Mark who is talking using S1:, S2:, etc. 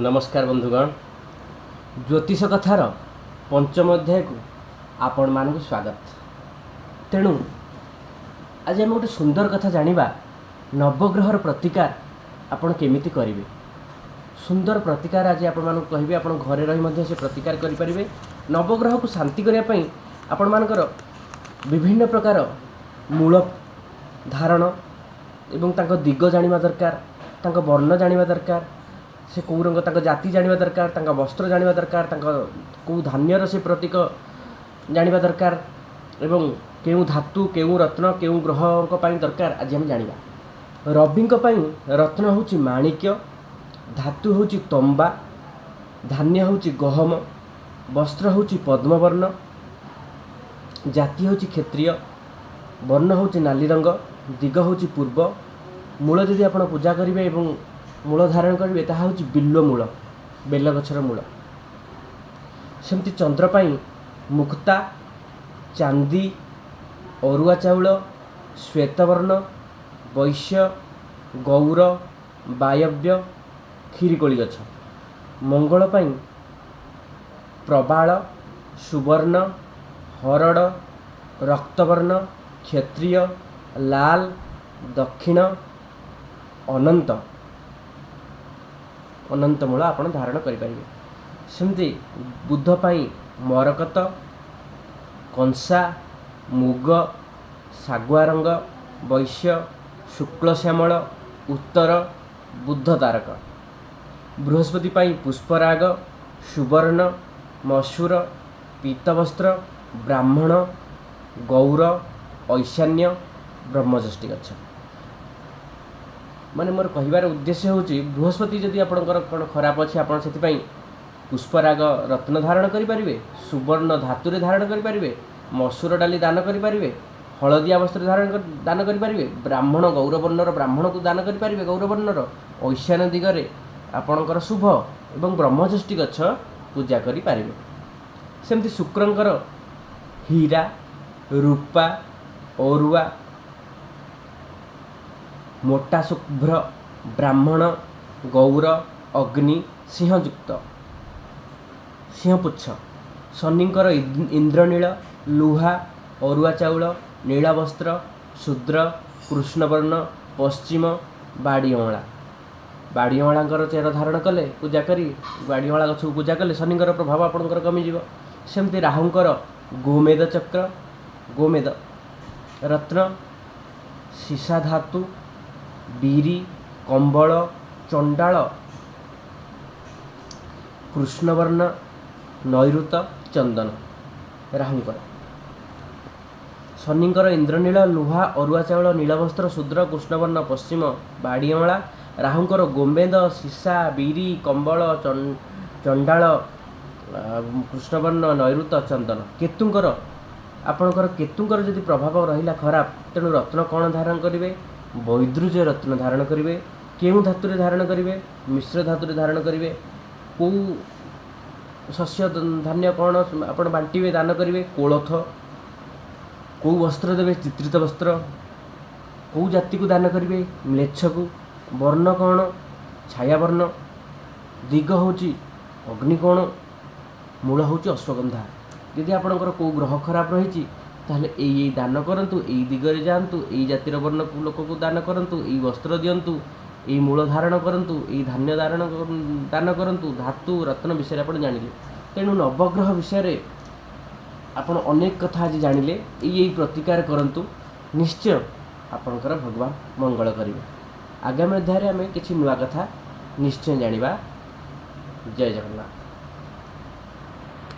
S1: नमस्कार बंधुगण ज्योतिष कथार पंचम अध्याय को आपण मानक स्वागत। तेणु आज आम गोटे सुंदर कथा जानिबा नवग्रहर प्रतिकार आपण केमिति करिवे। सुंदर प्रतिकार आज आपण मानक कहबे। आपण घरे रही मध्ये से प्रतिकार करि परिबे। नवग्रह को शांति करिया पई आपण मानकर विभिन्न प्रकार मूल धारण एवं तांको दिग जानिबा दरकार, तांको वर्ण जानिबा दरकार, से कौ रंग तांको जाति जानिबा दरकार, तांको वस्त्र जानिबा दरकार, तांको कौ धान्यर से प्रतीक जानिबा दरकार एवं केउ धातु केउ रत्न केउ ग्रह पई दरकार आज हम जानिबा। रविंक पई रत्न होची माणिक्य, धातु होची तंबा, धान्य होची गहम, वस्त्र होची पद्मवर्ण, जाति होची क्षत्रिय, वर्ण होची नाली रंग, दिग होची पूर्व, मूल जदि आपण पूजा करिवे एवं मूल धारण करेंगे ताहा होची बिल्व मूल, बेल गछर मूल। सेमती चंद्र पाई मुक्ता, चांदी, अरुआ चाउल, श्वेतवर्ण, वैश्य, गौर, वायव्य, खीरीकोली गछ। मंगल पाई प्रबाल, सुवर्ण, हरड़, रक्तवर्ण, क्षत्रिय, लाल, दक्षिण, अनंत अनंत मूल आपण धारण करें। सेमती बुध पाई मरकत, कंसा, मुग, सागुआ रंग, वैश्य, शुक्ल श्यामल, उत्तर, बुध तारक। बृहस्पति पाई पुष्पराग, सुवर्ण, मसूर, पीतवस्त्र, ब्राह्मण, गौर, ऐशान्य, ब्रह्मज्येष्ठी गछ। माने मोर कहिबार उद्देश्य होची बृहस्पति जदि आपणकर कोन खराब अछि आपण सेति पई पुष्पराग रत्न धारण करि परिबे, सुवर्ण धातुरे धारण करि परिबे, मसूर डाली दान करि परिबे, हळदिया वस्त्र दान करि परिबे, ब्राह्मण गौरवर्णर ब्राह्मण को दान करि परिबे, गौरवर्णर ऐशान्य दिगरे आपणकर शुभ एवं ब्रह्मज्येष्ठी गछ पूजा करि परिबे। सेमति शुक्रंकर हीरा, रूपा, अरुआ, मोटा शुभ्र, ब्राह्मण, गौर, अग्नि, सिंहयुक्त, सिंहपुच्छ। शनिंकर इंद्रनील, लुहा, अरुआ चाउल, नीला वस्त्र, शूद्र, कृष्णवर्ण, पश्चिम, बाड़ी अँला। बाड़ी अँलांकर चेर धारण कले पूजा करी बाड़ी अँला गछ को पूजा कले शनिंकर प्रभाव आपणकर कमिଯିବ। सेमती राहुंकर गोमेद चक्र, गोमेद रत्न, सीसा धातु, बीरी, कंबल, चंडाल, कृष्णवर्ण, नैऋत, चंदन। राहुंकर शनिंकर इंद्रनील, लुहा, अरुआ चाउल, नीलवस्त्र, शूद्र, कृष्णवर्ण, पश्चिम, बाड़ी अँला। राहुंकर गोमेद, सीसा, बीरी, कंबल, चंडाल, कृष्णवर्ण, नैऋत, चंदन। केतुंकर आपणकर केतुंकर जदि प्रभाव रहिला खराब तेणु रत्न कौन धारण करेंगे? वैद्रुज रत्न धारण करेंगे। केउं धातुरे धारण करेंगे? मिश्र धातुरे धारण करेंगे। कौ शस्य धान्य कौन आपण बांटिबे दान करेंगे? कोलथ। कौ वस्त्र देवे? चित्रित वस्त्र। कौ जाति को दान करेंगे? म्लेच्छ को। वर्ण कौन? छायावर्ण। दिग होची अग्निकोण, मूल होची अश्वगंधा। यदि आपणकर कौ ग्रह खराब रही ताहले एई दान करंतु, एई दिगरे जांतु, एई जातिर वर्ण लोक को दान करंतु, एई वस्त्र दियंतु, एई मूल धारण करंतु, एई धान्य दान करंतु। धातु रत्न विषय आपण जानिले। तेणु नवग्रह विषय आपण अनेक कथा आज जानिले। एई प्रतिकार करंतु, निश्चय आपणकर भगवान मंगल करिवे। आगामी अध्याय आमे किछि नुआ कथा निश्चय जानिबा। जय जगन्नाथ।